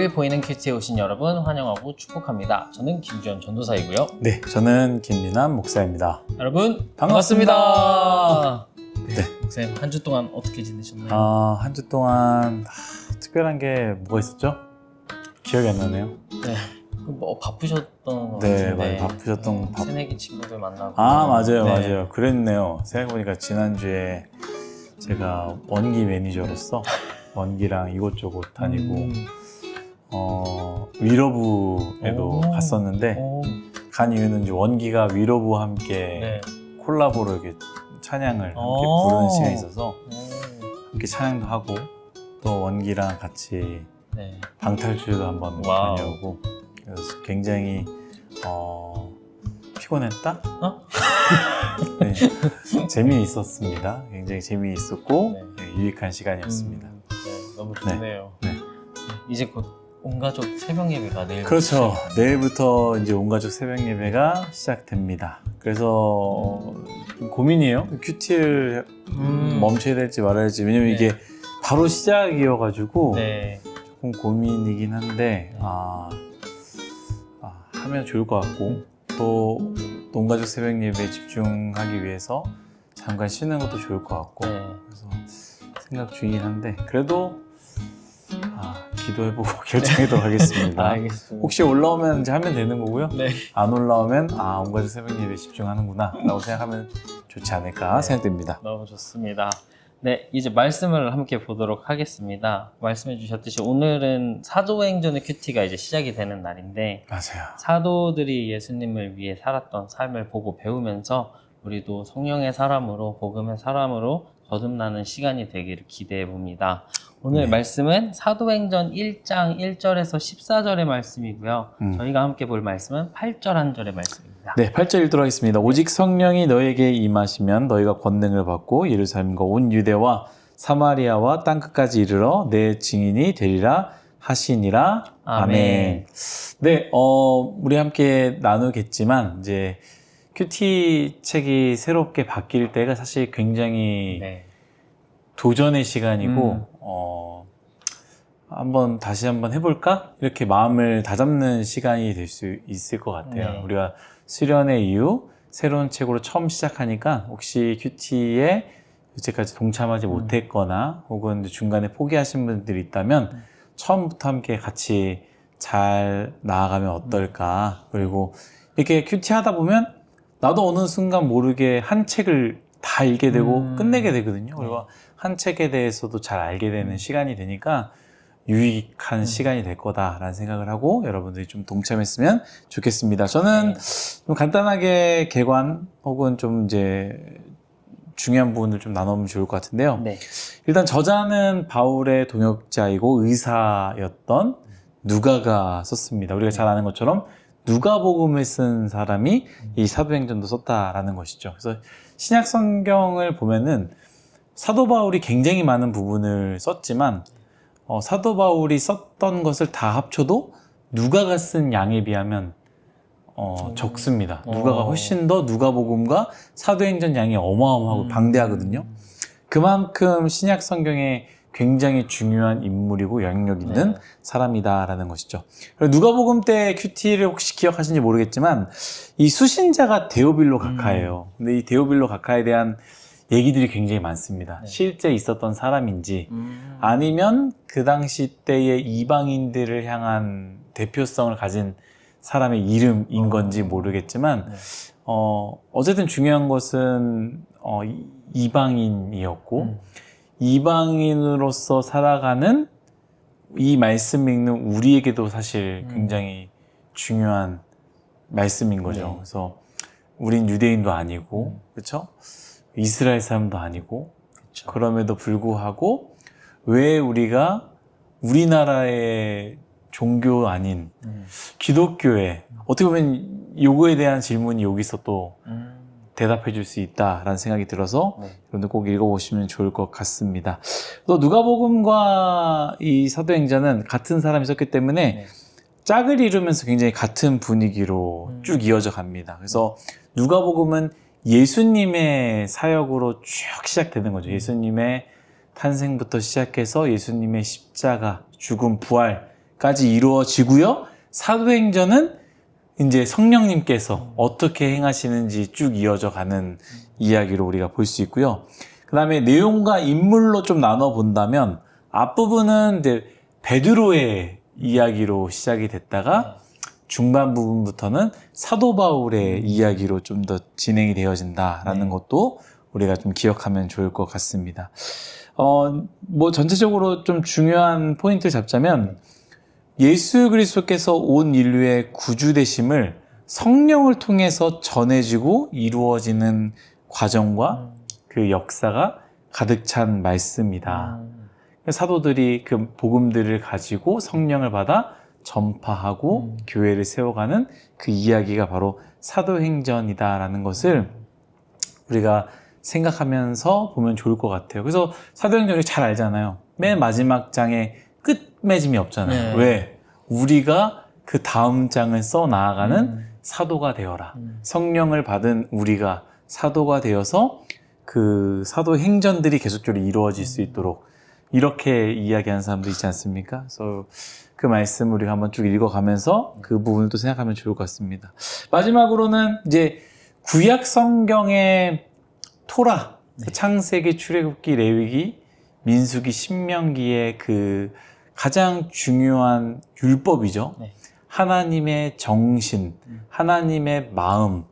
TV에 보이는 큐티에 오신 여러분 환영하고 축복합니다. 저는 김지현 전도사이고요. 네, 저는 김민환 목사입니다. 여러분 반갑습니다. 네, 목사님 한 주 동안 어떻게 지내셨나요? 한 주 동안 특별한 게 뭐가 있었죠? 기억이 안 나네요. 네, 뭐 바쁘셨던 것 네, 같은데 많이 바쁘셨던 새내기 친구들 만나고 맞아요, 네. 맞아요. 그랬네요. 생각해보니까 지난주에 제가 원기 매니저로서 원기랑 이곳저곳 다니고 위러브에도 갔었는데 간 이유는 이제 원기가 위러브와 함께 네. 콜라보로 이렇게 찬양을 함께 부르는 시간이 있어서 함께 찬양도 하고 또 원기랑 같이 네. 방탈출도 한번 와우. 다녀오고 그래서 굉장히 피곤했다? 네, 재미있었습니다. 굉장히 재미있었고 네. 유익한 시간이었습니다. 네, 너무 좋네요. 네. 이제 곧 온가족 새벽 예배가 내일 그렇죠. 내일부터 이제 온가족 새벽 예배가 시작됩니다. 그래서 고민이에요. 큐티를 멈춰야 될지 말아야 될지. 왜냐면 네. 이게 바로 시작이어가지고 네. 조금 고민이긴 한데 하면 좋을 것 같고 또 온가족 새벽 예배에 집중하기 위해서 잠깐 쉬는 것도 좋을 것 같고 네. 그래서 생각 중이긴 한데 그래도 기도해보고 결정하도록 하겠습니다. 알겠습니다. 혹시 올라오면 이제 하면 되는 거고요. 네. 안 올라오면 온가족 새벽 예배에 집중하는구나 라고 생각하면 좋지 않을까 네. 생각됩니다. 너무 좋습니다. 네, 이제 말씀을 함께 보도록 하겠습니다. 말씀해 주셨듯이 오늘은 사도행전의 큐티가 이제 시작이 되는 날인데 맞아요. 사도들이 예수님을 위해 살았던 삶을 보고 배우면서 우리도 성령의 사람으로 복음의 사람으로 거듭나는 시간이 되기를 기대해 봅니다. 오늘 네. 말씀은 사도행전 1장 1절에서 14절의 말씀이고요. 저희가 함께 볼 말씀은 8절 한 절의 말씀입니다. 네, 8절 읽도록 하겠습니다. 오직 성령이 너에게 임하시면 너희가 권능을 받고 예루살렘과 온 유대와 사마리아와 땅끝까지 이르러 내 증인이 되리라 하시니라. 아멘. 네, 우리 함께 나누겠지만 이제 큐티 책이 새롭게 바뀔 때가 사실 굉장히 네. 도전의 시간이고 다시 한번 해볼까? 이렇게 마음을 다잡는 시간이 될 수 있을 것 같아요. 네. 우리가 수련회 이후 새로운 책으로 처음 시작하니까 혹시 큐티에 여태까지 동참하지 못했거나 혹은 중간에 포기하신 분들이 있다면 처음부터 함께 같이 잘 나아가면 어떨까? 그리고 이렇게 큐티 하다 보면 나도 어느 순간 모르게 한 책을 다 읽게 되고 끝내게 되거든요. 그리고 한 책에 대해서도 잘 알게 되는 시간이 되니까 유익한 시간이 될 거다라는 생각을 하고 여러분들이 좀 동참했으면 좋겠습니다. 저는 좀 간단하게 개관 혹은 좀 이제 중요한 부분을 좀 나누면 좋을 것 같은데요. 네. 일단 저자는 바울의 동역자이고 의사였던 누가가 썼습니다. 우리가 잘 아는 것처럼 누가복음을 쓴 사람이 이 사도행전도 썼다라는 것이죠. 그래서 신약 성경을 보면은 사도 바울이 굉장히 많은 부분을 썼지만 사도 바울이 썼던 것을 다 합쳐도 누가가 쓴 양에 비하면 적습니다. 누가가 훨씬 더 누가복음과 사도행전 양이 어마어마하고 방대하거든요. 그만큼 신약 성경에 굉장히 중요한 인물이고 영향력 있는 사람이다라는 것이죠. 그리고 누가복음 때 큐티를 혹시 기억하시는지 모르겠지만 이 수신자가 데오빌로 가카예요. 근데 이 데오빌로 가카에 대한 얘기들이 굉장히 많습니다. 실제 있었던 사람인지 아니면 그 당시 때의 이방인들을 향한 대표성을 가진 사람의 이름인 건지 모르겠지만 어쨌든 중요한 것은 이방인이었고 이방인으로서 살아가는 이 말씀 읽는 우리에게도 사실 굉장히 중요한 말씀인 거죠. 그래서 우린 유대인도 아니고 그렇죠? 이스라엘 사람도 아니고 그쵸. 그럼에도 불구하고 왜 우리가 우리나라의 종교 아닌 기독교에 어떻게 보면 요거에 대한 질문이 여기서 또 대답해 줄 수 있다라는 생각이 들어서 여러분들 꼭 읽어보시면 좋을 것 같습니다. 또 누가복음과 이 사도행전은 같은 사람이 썼기 때문에 짝을 이루면서 굉장히 같은 분위기로 쭉 이어져 갑니다. 그래서 누가복음은 예수님의 사역으로 쭉 시작되는 거죠. 예수님의 탄생부터 시작해서 예수님의 십자가, 죽음, 부활, 까지 이루어지고요. 사도행전은 이제 성령님께서 어떻게 행하시는지 쭉 이어져 가는 이야기로 우리가 볼 수 있고요. 그 다음에 내용과 인물로 좀 나눠 본다면 앞부분은 이제 베드로의 이야기로 시작이 됐다가 중반 부분부터는 사도 바울의 이야기로 좀 더 진행이 되어진다라는 것도 우리가 좀 기억하면 좋을 것 같습니다. 뭐 전체적으로 좀 중요한 포인트를 잡자면 예수 그리스도께서 온 인류의 구주 되심을 성령을 통해서 전해지고 이루어지는 과정과 그 역사가 가득 찬 말씀이다. 사도들이 그 복음들을 가지고 성령을 받아 전파하고 교회를 세워가는 그 이야기가 바로 사도행전이다라는 것을 우리가 생각하면서 보면 좋을 것 같아요. 그래서 사도행전을 잘 알잖아요. 맨 마지막 장에 끝맺음이 없잖아요. 왜? 우리가 그 다음 장을 써 나아가는 사도가 되어라. 성령을 받은 우리가 사도가 되어서 그 사도행전들이 계속적으로 이루어질 수 있도록 이렇게 이야기하는 사람도 있지 않습니까? 그래서 그 말씀 우리가 한번 쭉 읽어가면서 그 부분을 또 생각하면 좋을 것 같습니다. 마지막으로는 이제 구약 성경의 토라, 창세기, 출애굽기, 레위기, 민수기, 신명기의 그 가장 중요한 율법이죠. 하나님의 정신, 하나님의 마음,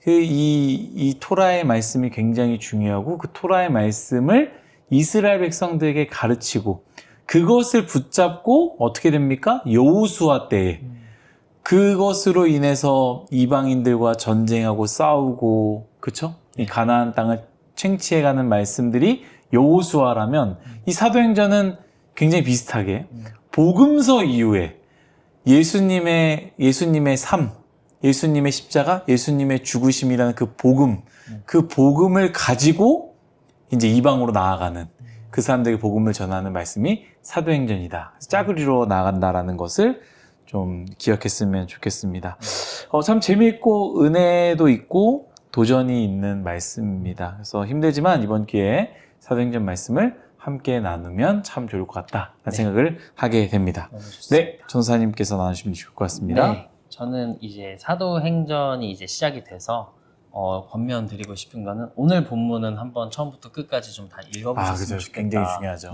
이 토라의 말씀이 굉장히 중요하고 그 토라의 말씀을 이스라엘 백성들에게 가르치고 그것을 붙잡고 어떻게 됩니까? 여호수아 때에 그것으로 인해서 이방인들과 전쟁하고 싸우고 그쵸? 이 가나안 땅을 챙취해가는 말씀들이 여호수아라면 이 사도행전은 굉장히 비슷하게 복음서 이후에 예수님의 삶, 예수님의 십자가, 예수님의 죽으심이라는 그 복음을 가지고 이제 이방으로 나아가는 그 사람들에게 복음을 전하는 말씀이 사도행전이다. 짝으리로 나아간다라는 것을 좀 기억했으면 좋겠습니다. 참 재미있고 은혜도 있고 도전이 있는 말씀입니다. 그래서 힘들지만 이번 기회에 사도행전 말씀을 함께 나누면 참 좋을 것 같다라는 생각을 하게 됩니다. 네, 전사님께서 나누시면 좋을 것 같습니다. 네, 저는 이제 사도행전이 이제 시작이 돼서 권면 드리고 싶은 거는 오늘 본문은 한번 처음부터 끝까지 좀 다 읽어보셨으면 좋겠다. 굉장히 중요하죠.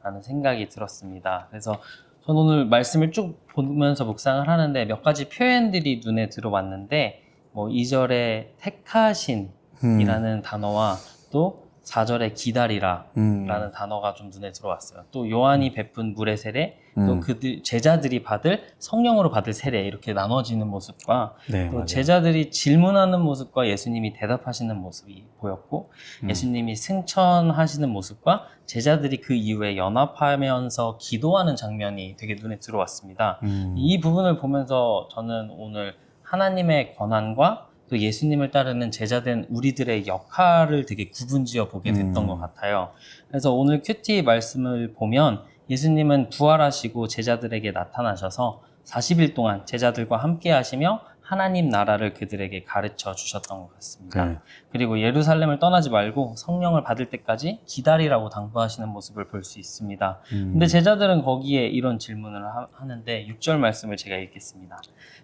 라는 생각이 들었습니다. 그래서 저는 오늘 말씀을 쭉 보면서 묵상을 하는데 몇 가지 표현들이 눈에 들어왔는데 뭐 2절에 택하신이라는 단어와 또 4절에 기다리라 라는 단어가 좀 눈에 들어왔어요. 또 요한이 베푼 물의 세례, 또 그들 제자들이 받을 성령으로 받을 세례 이렇게 나눠지는 모습과 또 맞아요. 제자들이 질문하는 모습과 예수님이 대답하시는 모습이 보였고 예수님이 승천하시는 모습과 제자들이 그 이후에 연합하면서 기도하는 장면이 되게 눈에 들어왔습니다. 이 부분을 보면서 저는 오늘 하나님의 권한과 또 예수님을 따르는 제자된 우리들의 역할을 되게 구분지어 보게 됐던 것 같아요. 그래서 오늘 큐티 말씀을 보면 예수님은 부활하시고 제자들에게 나타나셔서 40일 동안 제자들과 함께 하시며 하나님 나라를 그들에게 가르쳐 주셨던 것 같습니다. 그리고 예루살렘을 떠나지 말고 성령을 받을 때까지 기다리라고 당부하시는 모습을 볼 수 있습니다. 근데 제자들은 거기에 이런 질문을 하는데 6절 말씀을 제가 읽겠습니다.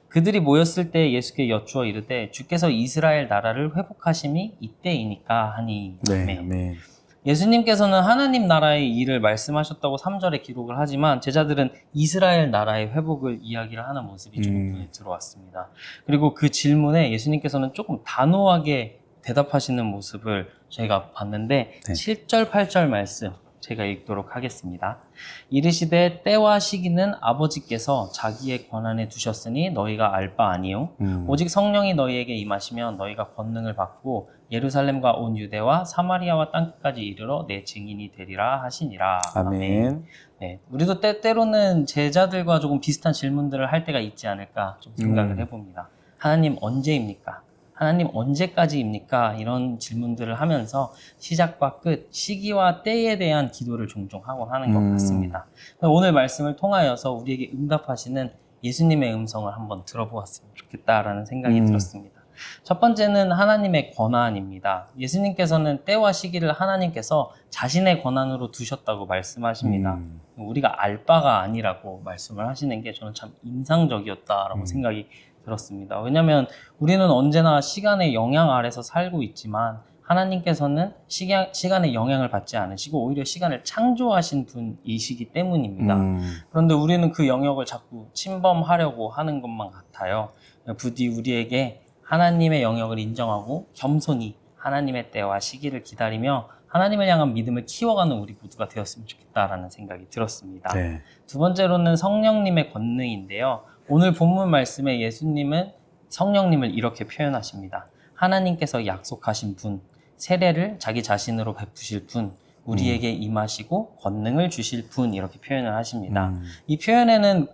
그들이 모였을 때 예수께 여쭈어 이르되 주께서 이스라엘 나라를 회복하심이 이때이니까 하니. 아멘. 예수님께서는 하나님 나라의 일을 말씀하셨다고 3절에 기록을 하지만 제자들은 이스라엘 나라의 회복을 이야기를 하는 모습이 조금 눈에 들어왔습니다. 그리고 그 질문에 예수님께서는 조금 단호하게 대답하시는 모습을 저희가 봤는데 7절, 8절 말씀 제가 읽도록 하겠습니다. 이르시되 때와 시기는 아버지께서 자기의 권한에 두셨으니 너희가 알 바 아니요 오직 성령이 너희에게 임하시면 너희가 권능을 받고 예루살렘과 온 유대와 사마리아와 땅끝까지 이르러 내 증인이 되리라 하시니라. 아멘. 네, 우리도 때로는 제자들과 조금 비슷한 질문들을 할 때가 있지 않을까 좀 생각을 해봅니다. 하나님 언제입니까? 하나님 언제까지입니까? 이런 질문들을 하면서 시작과 끝, 시기와 때에 대한 기도를 종종 하곤 하는 것 같습니다. 오늘 말씀을 통하여서 우리에게 응답하시는 예수님의 음성을 한번 들어보았으면 좋겠다라는 생각이 들었습니다. 첫 번째는 하나님의 권한입니다. 예수님께서는 때와 시기를 하나님께서 자신의 권한으로 두셨다고 말씀하십니다. 우리가 알 바가 아니라고 말씀을 하시는 게 저는 참 인상적이었다라고 생각이 들었습니다. 왜냐하면 우리는 언제나 시간의 영향 아래서 살고 있지만 하나님께서는 시간의 영향을 받지 않으시고 오히려 시간을 창조하신 분이시기 때문입니다. 그런데 우리는 그 영역을 자꾸 침범하려고 하는 것만 같아요. 부디 우리에게 하나님의 영역을 인정하고 겸손히 하나님의 때와 시기를 기다리며 하나님을 향한 믿음을 키워가는 우리 모두가 되었으면 좋겠다라는 생각이 들었습니다. 네. 두 번째로는 성령님의 권능인데요. 오늘 본문 말씀에 예수님은 성령님을 이렇게 표현하십니다. 하나님께서 약속하신 분, 세례를 자기 자신으로 베푸실 분, 우리에게 임하시고 권능을 주실 분 이렇게 표현을 하십니다. 이 표현은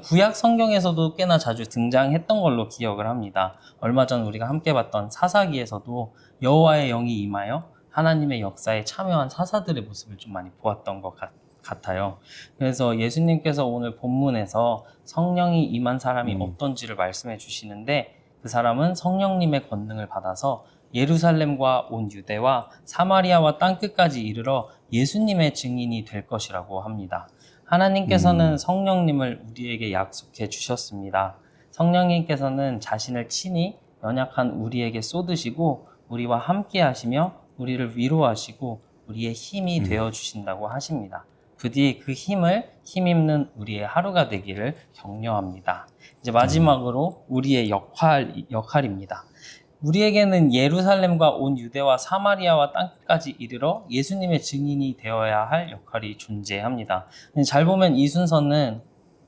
구약 성경에서도 꽤나 자주 등장했던 걸로 기억을 합니다. 얼마 전 우리가 함께 봤던 사사기에서도 여호와의 영이 임하여 하나님의 역사에 참여한 사사들의 모습을 좀 많이 보았던 것 같아요. 그래서 예수님께서 오늘 본문에서 성령이 임한 사람이 어떤지를 말씀해 주시는데 그 사람은 성령님의 권능을 받아서 예루살렘과 온 유대와 사마리아와 땅끝까지 이르러 예수님의 증인이 될 것이라고 합니다. 하나님께서는 성령님을 우리에게 약속해 주셨습니다. 성령님께서는 자신을 친히 연약한 우리에게 쏟으시고 우리와 함께 하시며 우리를 위로하시고 우리의 힘이 되어 주신다고 하십니다. 부디 그 힘입는 우리의 하루가 되기를 격려합니다. 이제 마지막으로 우리의 역할입니다. 우리에게는 예루살렘과 온 유대와 사마리아와 땅끝까지 이르러 예수님의 증인이 되어야 할 역할이 존재합니다. 잘 보면 이 순서는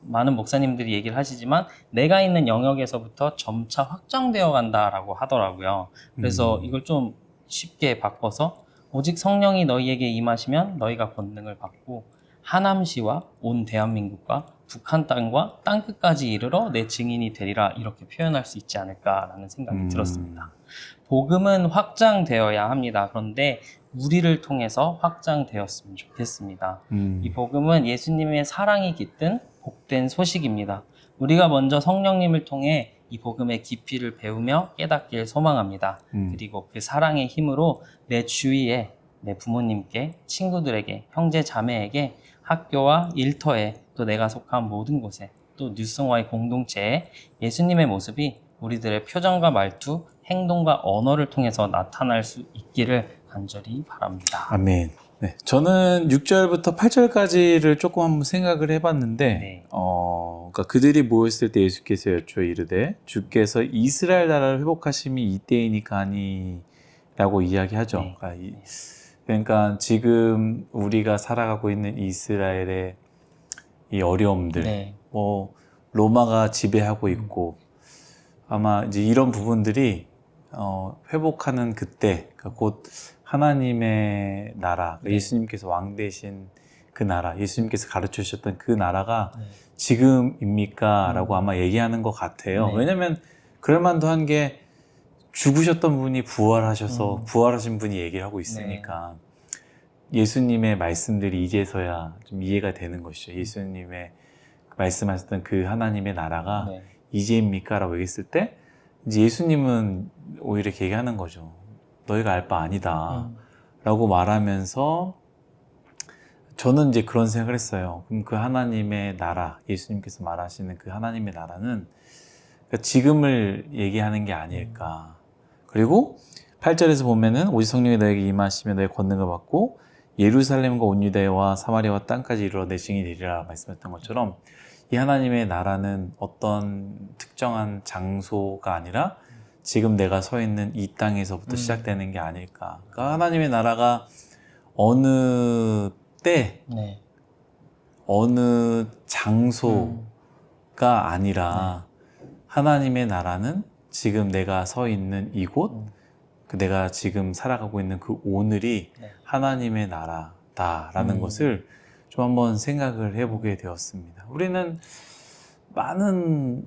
많은 목사님들이 얘기를 하시지만 내가 있는 영역에서부터 점차 확장되어 간다라고 하더라고요. 그래서 이걸 좀 쉽게 바꿔서 오직 성령이 너희에게 임하시면 너희가 권능을 받고 하남시와 온 대한민국과 북한 땅과 땅끝까지 이르러 내 증인이 되리라 이렇게 표현할 수 있지 않을까라는 생각이 들었습니다. 복음은 확장되어야 합니다. 그런데 우리를 통해서 확장되었으면 좋겠습니다. 이 복음은 예수님의 사랑이 깃든 복된 소식입니다. 우리가 먼저 성령님을 통해 이 복음의 깊이를 배우며 깨닫길 소망합니다. 그리고 그 사랑의 힘으로 내 주위에 내 부모님께, 친구들에게, 형제 자매에게, 학교와 일터에, 또 내가 속한 모든 곳에, 또 뉴스성화의 공동체에 예수님의 모습이 우리들의 표정과 말투, 행동과 언어를 통해서 나타날 수 있기를 간절히 바랍니다. 아멘. 네, 저는 6절부터 8절까지를 조금 한번 생각을 해봤는데, 네. 그러니까 그들이 모였을 때 예수께서 여쭈어 이르되 주께서 이스라엘 나라를 회복하심이 이때이니까 아니라고 이야기하죠. 네. 그러니까 지금 우리가 살아가고 있는 이스라엘의 이 어려움들, 네. 뭐 로마가 지배하고 있고 아마 이제 이런 부분들이 회복하는 그때, 그러니까 곧 하나님의 나라, 네. 예수님께서 왕 되신 그 나라, 예수님께서 가르쳐 주셨던 그 나라가 네. 지금입니까? 라고 아마 얘기하는 것 같아요. 네. 왜냐면 그럴 만도 한 게 죽으셨던 분이 부활하셔서 부활하신 분이 얘기를 하고 있으니까 예수님의 말씀들이 이제서야 좀 이해가 되는 것이죠. 예수님의 말씀하셨던 그 하나님의 나라가 네. 이제입니까? 라고 얘기했을 때 이제 예수님은 오히려 이렇게 얘기하는 거죠. 너희가 알 바 아니다. 라고 말하면서 저는 이제 그런 생각을 했어요. 그럼 그 하나님의 나라, 예수님께서 말하시는 그 하나님의 나라는 지금을 얘기하는 게 아닐까. 그리고 8절에서 보면은 오직 성령이 너에게 임하시며 너의 권능을 받고 예루살렘과 온 유대와 사마리아와 땅까지 이르러 내 증인이 되리라 말씀했던 것처럼 이 하나님의 나라는 어떤 특정한 장소가 아니라 지금 내가 서 있는 이 땅에서부터 시작되는 게 아닐까. 그러니까 하나님의 나라가 어느 때, 네. 어느 장소가 아니라 하나님의 나라는 지금 내가 서 있는 이곳, 내가 지금 살아가고 있는 그 오늘이 하나님의 나라다라는 것을 좀 한번 생각을 해보게 되었습니다. 우리는 많은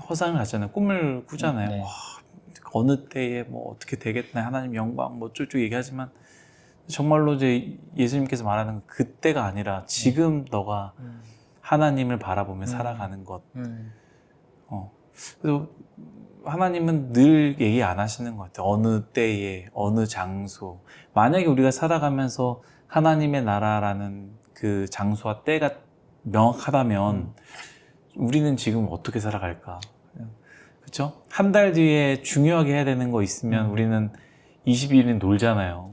허상을 하잖아요. 꿈을 꾸잖아요. 네. 와, 어느 때에 뭐 어떻게 되겠나, 하나님 영광 뭐 쭉쭉 얘기하지만 정말로 이제 예수님께서 말하는 그때가 아니라 지금 너가 하나님을 바라보며 살아가는 것. 그래서 하나님은 늘 얘기 안 하시는 것 같아요. 어느 때에, 어느 장소. 만약에 우리가 살아가면서 하나님의 나라라는 그 장소와 때가 명확하다면 우리는 지금 어떻게 살아갈까? 그렇죠? 한 달 뒤에 중요하게 해야 되는 거 있으면 우리는 22일은 놀잖아요.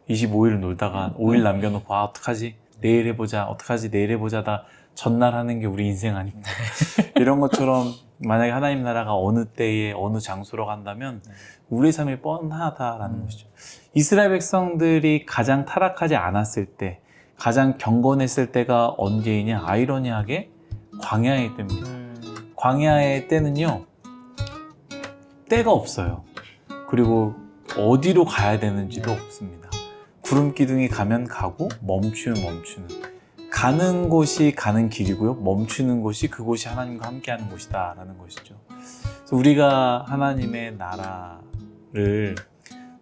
25일은 놀다가 5일 남겨놓고 어떡하지? 내일 해보자. 어떡하지? 내일 해보자다. 전날 하는 게 우리 인생 아닙니다. 이런 것처럼 만약에 하나님 나라가 어느 때에 어느 장소로 간다면 우리의 삶이 뻔하다라는 것이죠. 이스라엘 백성들이 가장 타락하지 않았을 때, 가장 경건했을 때가 언제이냐? 아이러니하게 광야의 때입니다. 광야의 때는요, 때가 없어요. 그리고 어디로 가야 되는지도 없습니다. 구름 기둥이 가면 가고 멈추면 멈추는, 가는 곳이 가는 길이고요, 멈추는 곳이 그곳이 하나님과 함께하는 곳이다 라는 것이죠. 그래서 우리가 하나님의 나라를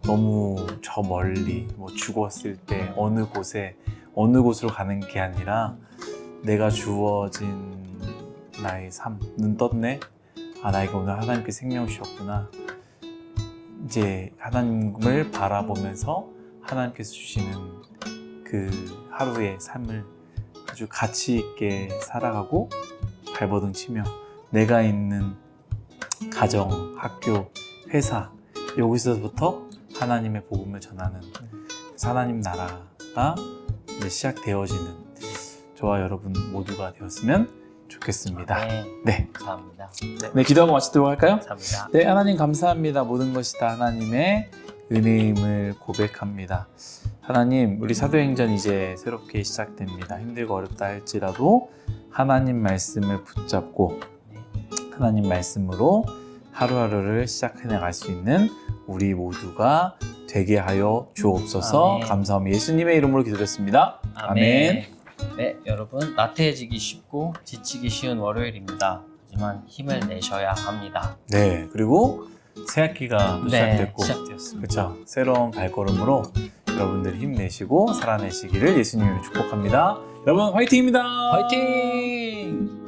너무 저 멀리 죽었을 때 어느 곳에 어느 곳으로 가는 게 아니라 내가 주어진 나의 삶, 눈 떴네? 나에게 오늘 하나님께 생명을 주셨구나. 이제 하나님을 바라보면서 하나님께서 주시는 그 하루의 삶을 아주 가치 있게 살아가고 발버둥 치며 내가 있는 가정, 학교, 회사 여기서부터 하나님의 복음을 전하는 하나님 나라가 이제 시작되어지는 저와 여러분 모두가 되었으면 좋겠습니다. 네. 감사합니다. 네, 기도하고 마치도록 할까요? 감사합니다. 네, 하나님 감사합니다. 모든 것이 다 하나님의 은혜임을 고백합니다. 하나님, 우리 사도행전 이제 새롭게 시작됩니다. 힘들고 어렵다 할지라도 하나님 말씀을 붙잡고 하나님 말씀으로 하루하루를 시작해 나갈 수 있는 우리 모두가 되게 하여 주옵소서. 아멘. 감사합니다. 예수님의 이름으로 기도했습니다. 아멘. 네, 여러분 나태해지기 쉽고 지치기 쉬운 월요일입니다. 하지만 힘을 내셔야 합니다. 네, 그리고 새 학기가 또 시작됐고, 시작되었습니다. 그렇죠. 새로운 발걸음으로 여러분들 힘내시고 살아내시기를 예수님으로 축복합니다. 여러분 화이팅입니다. 화이팅!